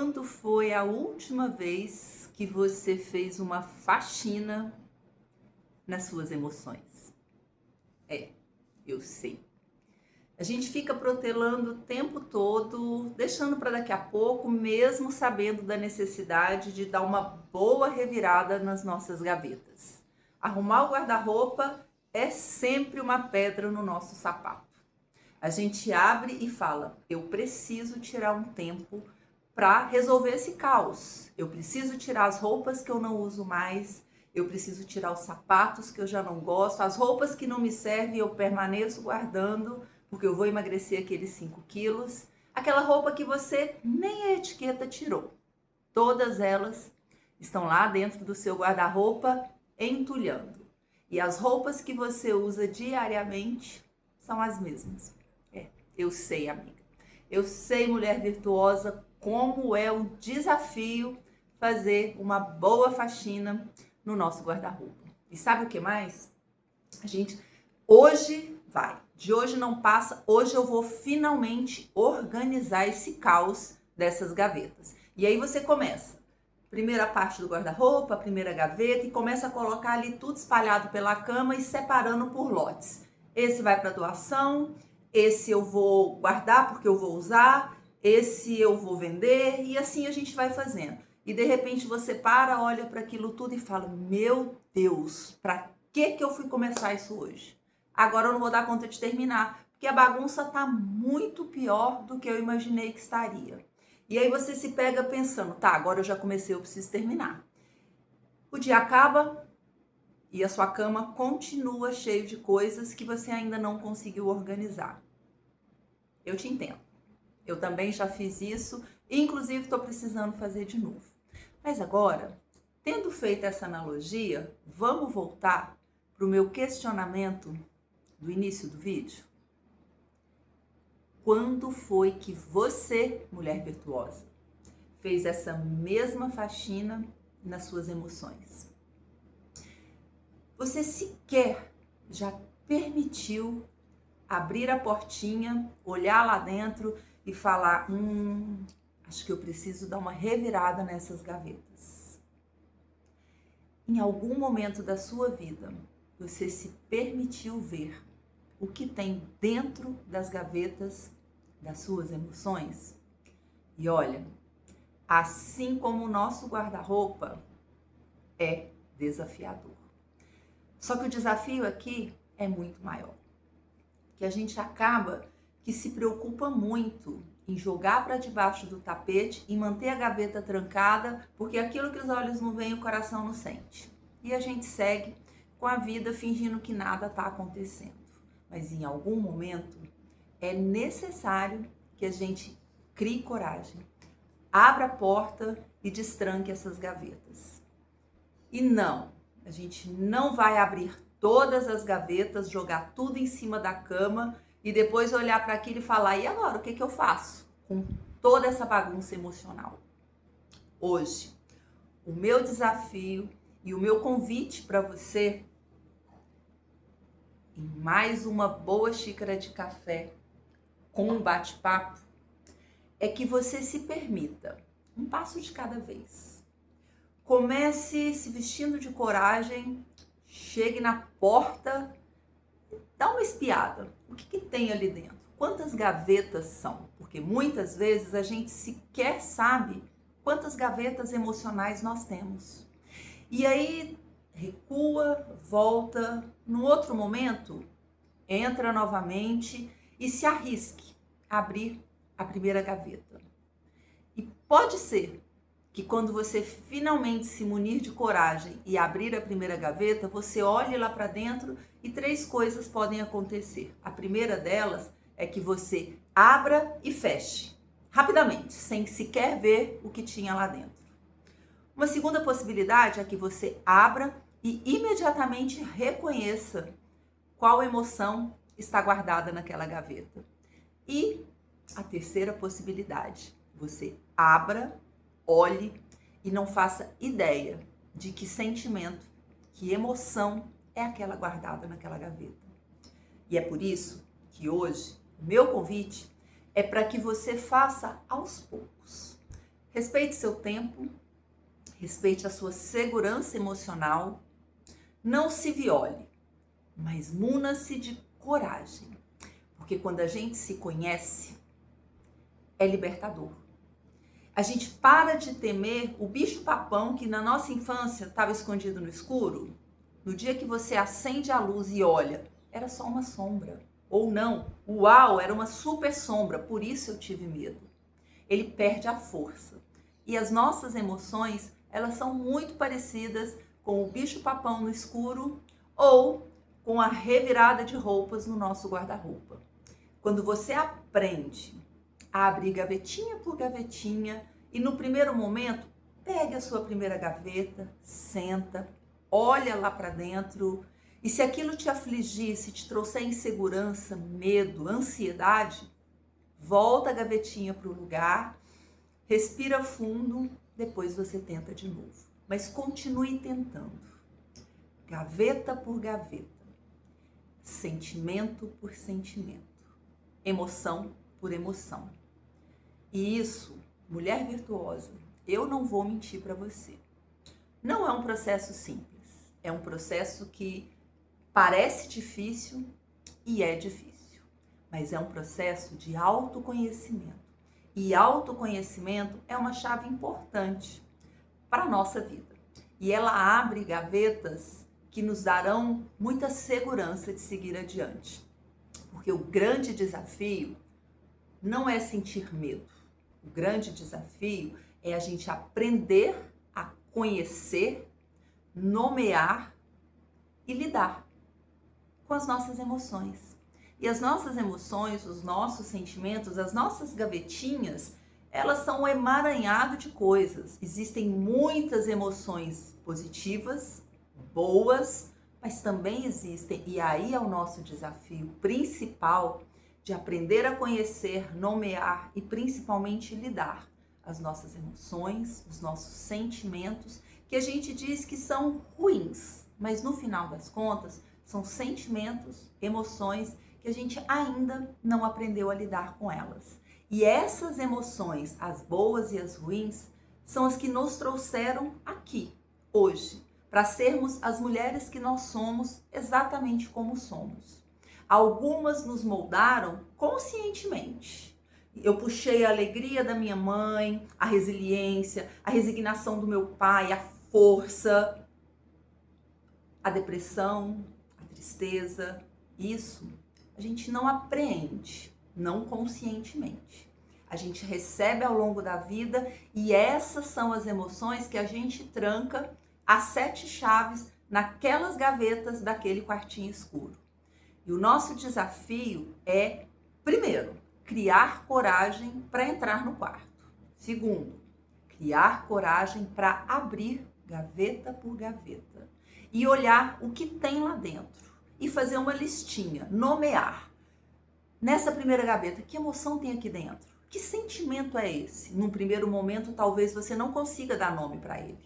Quando foi a última vez que você fez uma faxina nas suas emoções? É, eu sei. A gente fica protelando o tempo todo, deixando para daqui a pouco, mesmo sabendo da necessidade de dar uma boa revirada nas nossas gavetas. Arrumar o guarda-roupa é sempre uma pedra no nosso sapato. A gente abre e fala: eu preciso tirar um tempo para resolver esse caos. Eu preciso tirar as roupas que eu não uso mais, eu preciso tirar os sapatos que eu já não gosto, as roupas que não me servem eu permaneço guardando, porque eu vou emagrecer aqueles 5 quilos. Aquela roupa que você nem a etiqueta tirou. Todas elas estão lá dentro do seu guarda-roupa entulhando. E as roupas que você usa diariamente são as mesmas. Eu sei, amiga. Eu sei, mulher virtuosa, como é um desafio fazer uma boa faxina no nosso guarda-roupa. E sabe o que mais? A gente hoje vai, de hoje não passa, hoje eu vou finalmente organizar esse caos dessas gavetas. E aí você começa, primeira parte do guarda-roupa, primeira gaveta, e começa a colocar ali tudo espalhado pela cama e separando por lotes. Esse vai para doação, esse eu vou guardar porque eu vou usar, esse eu vou vender, e assim a gente vai fazendo. E de repente você para, olha para aquilo tudo e fala: meu Deus, para que eu fui começar isso hoje? Agora eu não vou dar conta de terminar, porque a bagunça tá muito pior do que eu imaginei que estaria. E aí você se pega pensando: tá, agora eu já comecei, eu preciso terminar. O dia acaba e a sua cama continua cheia de coisas que você ainda não conseguiu organizar. Eu te entendo. Eu também já fiz isso, inclusive estou precisando fazer de novo. Mas agora, tendo feito essa analogia, vamos voltar para o meu questionamento do início do vídeo? Quando foi que você, mulher virtuosa, fez essa mesma faxina nas suas emoções? Você sequer já permitiu abrir a portinha, olhar lá dentro e falar: acho que eu preciso dar uma revirada nessas gavetas. Em algum momento da sua vida, você se permitiu ver o que tem dentro das gavetas das suas emoções? E olha, assim como o nosso guarda-roupa é desafiador. Só que o desafio aqui é muito maior. Que a gente acaba que se preocupa muito em jogar para debaixo do tapete e manter a gaveta trancada, porque aquilo que os olhos não veem, o coração não sente. E a gente segue com a vida fingindo que nada está acontecendo. Mas em algum momento é necessário que a gente crie coragem, abra a porta e destranque essas gavetas. E não, a gente não vai abrir todas as gavetas, jogar tudo em cima da cama e depois olhar para aquilo e falar: e agora, o que eu faço com toda essa bagunça emocional? Hoje, o meu desafio e o meu convite para você, em mais uma boa xícara de café com um bate-papo, é que você se permita um passo de cada vez. Comece se vestindo de coragem, chegue na porta, dá uma espiada. O que tem ali dentro? Quantas gavetas são? Porque muitas vezes a gente sequer sabe quantas gavetas emocionais nós temos. E aí recua, volta, no outro momento, entra novamente e se arrisque a abrir a primeira gaveta. E pode ser que quando você finalmente se munir de coragem e abrir a primeira gaveta, você olhe lá para dentro e 3 coisas podem acontecer. A primeira delas é que você abra e feche rapidamente, sem sequer ver o que tinha lá dentro. Uma segunda possibilidade é que você abra e imediatamente reconheça qual emoção está guardada naquela gaveta. E a terceira possibilidade, você abra, olhe e não faça ideia de que sentimento, que emoção é aquela guardada naquela gaveta. E é por isso que hoje o meu convite é para que você faça aos poucos. Respeite seu tempo, respeite a sua segurança emocional, não se viole, mas muna-se de coragem, porque quando a gente se conhece, é libertador. A gente para de temer o bicho-papão que na nossa infância estava escondido no escuro. No dia que você acende a luz e olha, era só uma sombra. Ou não, uau, era uma super sombra, por isso eu tive medo. Ele perde a força. E as nossas emoções, elas são muito parecidas com o bicho-papão no escuro ou com a revirada de roupas no nosso guarda-roupa. Quando você aprende a abrir gavetinha por gavetinha e no primeiro momento, pegue a sua primeira gaveta, senta, olha lá para dentro e se aquilo te afligir, se te trouxer insegurança, medo, ansiedade, volta a gavetinha para o lugar, respira fundo, depois você tenta de novo. Mas continue tentando, gaveta por gaveta, sentimento por sentimento, emoção por emoção. E isso, mulher virtuosa, eu não vou mentir para você. Não é um processo simples. É um processo que parece difícil e é difícil. Mas é um processo de autoconhecimento. E autoconhecimento é uma chave importante para a nossa vida. E ela abre gavetas que nos darão muita segurança de seguir adiante. Porque o grande desafio não é sentir medo. O grande desafio é a gente aprender a conhecer, nomear e lidar com as nossas emoções. E as nossas emoções, os nossos sentimentos, as nossas gavetinhas, elas são um emaranhado de coisas. Existem muitas emoções positivas, boas, mas também existem, e aí é o nosso desafio principal, de aprender a conhecer, nomear e principalmente lidar as nossas emoções, os nossos sentimentos, que a gente diz que são ruins, mas no final das contas são sentimentos, emoções que a gente ainda não aprendeu a lidar com elas. E essas emoções, as boas e as ruins, são as que nos trouxeram aqui, hoje, para sermos as mulheres que nós somos exatamente como somos. Algumas nos moldaram conscientemente. Eu puxei a alegria da minha mãe, a resiliência, a resignação do meu pai, a força, a depressão, a tristeza. Isso a gente não aprende, não conscientemente. A gente recebe ao longo da vida e essas são as emoções que a gente tranca as 7 chaves naquelas gavetas daquele quartinho escuro. E o nosso desafio é, primeiro, criar coragem para entrar no quarto. Segundo, criar coragem para abrir gaveta por gaveta e olhar o que tem lá dentro e fazer uma listinha, nomear. Nessa primeira gaveta, que emoção tem aqui dentro? Que sentimento é esse? Num primeiro momento, talvez você não consiga dar nome para ele.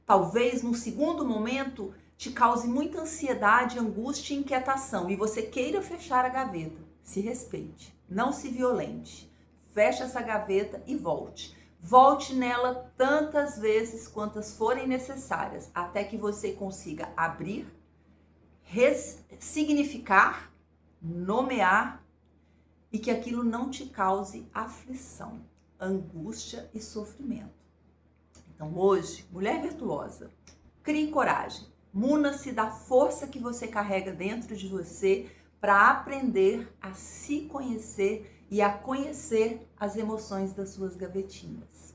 Talvez, num segundo momento, te cause muita ansiedade, angústia e inquietação e você queira fechar a gaveta. Se respeite, não se violente. Feche essa gaveta e volte. Volte nela tantas vezes quantas forem necessárias, até que você consiga abrir, ressignificar, nomear e que aquilo não te cause aflição, angústia e sofrimento. Então hoje, mulher virtuosa, crie coragem, muna-se da força que você carrega dentro de você para aprender a se conhecer e a conhecer as emoções das suas gavetinhas.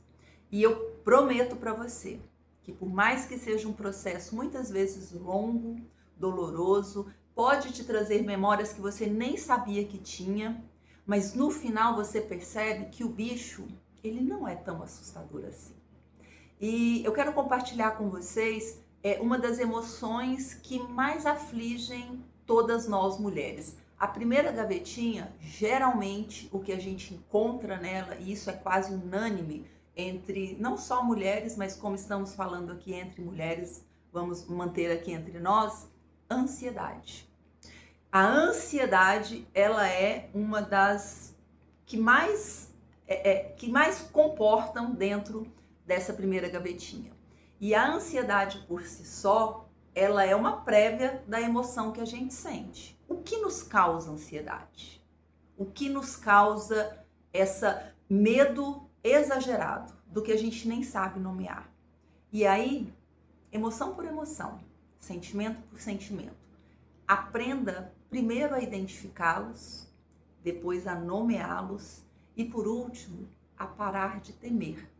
E eu prometo para você que por mais que seja um processo muitas vezes longo, doloroso, pode te trazer memórias que você nem sabia que tinha, mas no final você percebe que o bicho, ele não é tão assustador assim. E eu quero compartilhar com vocês uma das emoções que mais afligem todas nós mulheres. A primeira gavetinha, geralmente o que a gente encontra nela, e isso é quase unânime entre não só mulheres, mas como estamos falando aqui entre mulheres, vamos manter aqui entre nós, ansiedade. A ansiedade, ela é uma das que mais que mais comportam dentro dessa primeira gavetinha. E a ansiedade por si só, ela é uma prévia da emoção que a gente sente. O que nos causa ansiedade? O que nos causa essa medo exagerado do que a gente nem sabe nomear? E aí, emoção por emoção, sentimento por sentimento. Aprenda primeiro a identificá-los, depois a nomeá-los e, por último, a parar de temer.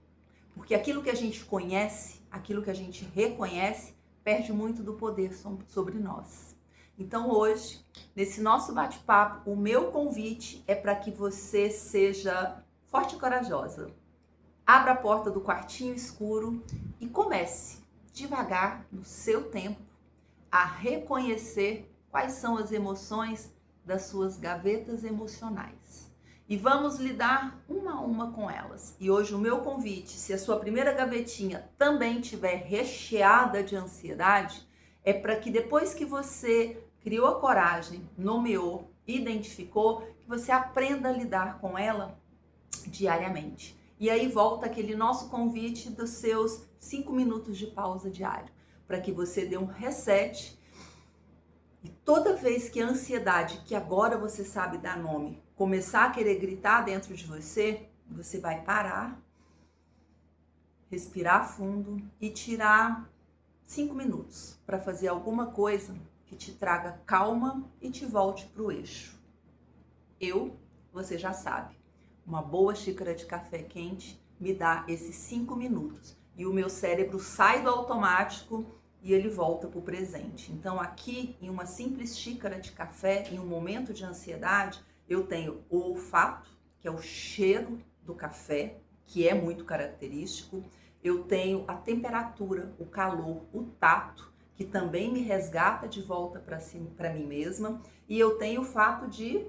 Porque aquilo que a gente conhece, aquilo que a gente reconhece, perde muito do poder sobre nós. Então hoje, nesse nosso bate-papo, o meu convite é para que você seja forte e corajosa. Abra a porta do quartinho escuro e comece devagar, no seu tempo, a reconhecer quais são as emoções das suas gavetas emocionais. E vamos lidar uma a uma com elas. E hoje o meu convite, se a sua primeira gavetinha também estiver recheada de ansiedade, é para que depois que você criou a coragem, nomeou, identificou, que você aprenda a lidar com ela diariamente. E aí volta aquele nosso convite dos seus 5 minutos de pausa diário, para que você dê um reset. E toda vez que a ansiedade, que agora você sabe dar nome, começar a querer gritar dentro de você, você vai parar, respirar fundo e tirar 5 minutos para fazer alguma coisa que te traga calma e te volte para o eixo. Você já sabe, uma boa xícara de café quente me dá esses 5 minutos e o meu cérebro sai do automático e ele volta para o presente. Então aqui, em uma simples xícara de café, em um momento de ansiedade, eu tenho o olfato, que é o cheiro do café, que é muito característico. Eu tenho a temperatura, o calor, o tato, que também me resgata de volta para mim mesma. E eu tenho o fato de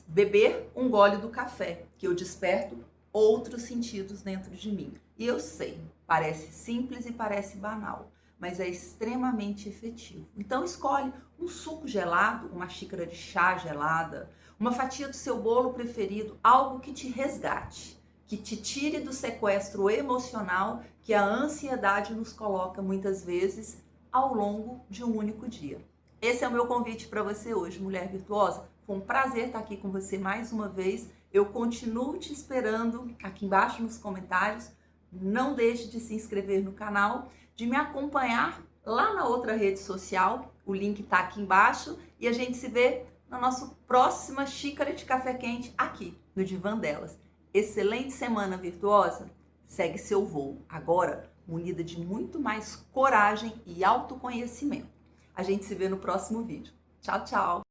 beber um gole do café, que eu desperto outros sentidos dentro de mim. E eu sei, parece simples e parece banal, mas é extremamente efetivo. Então escolhe um suco gelado, uma xícara de chá gelada, uma fatia do seu bolo preferido, algo que te resgate, que te tire do sequestro emocional que a ansiedade nos coloca muitas vezes ao longo de um único dia. Esse é o meu convite para você hoje, mulher virtuosa. Foi um prazer estar aqui com você mais uma vez. Eu continuo te esperando aqui embaixo nos comentários. Não deixe de se inscrever no canal, de me acompanhar lá na outra rede social. O link está aqui embaixo e a gente se vê na nossa próxima xícara de café quente aqui no Divã Delas. Excelente semana virtuosa. Segue seu voo, agora munida de muito mais coragem e autoconhecimento. A gente se vê no próximo vídeo. Tchau, tchau!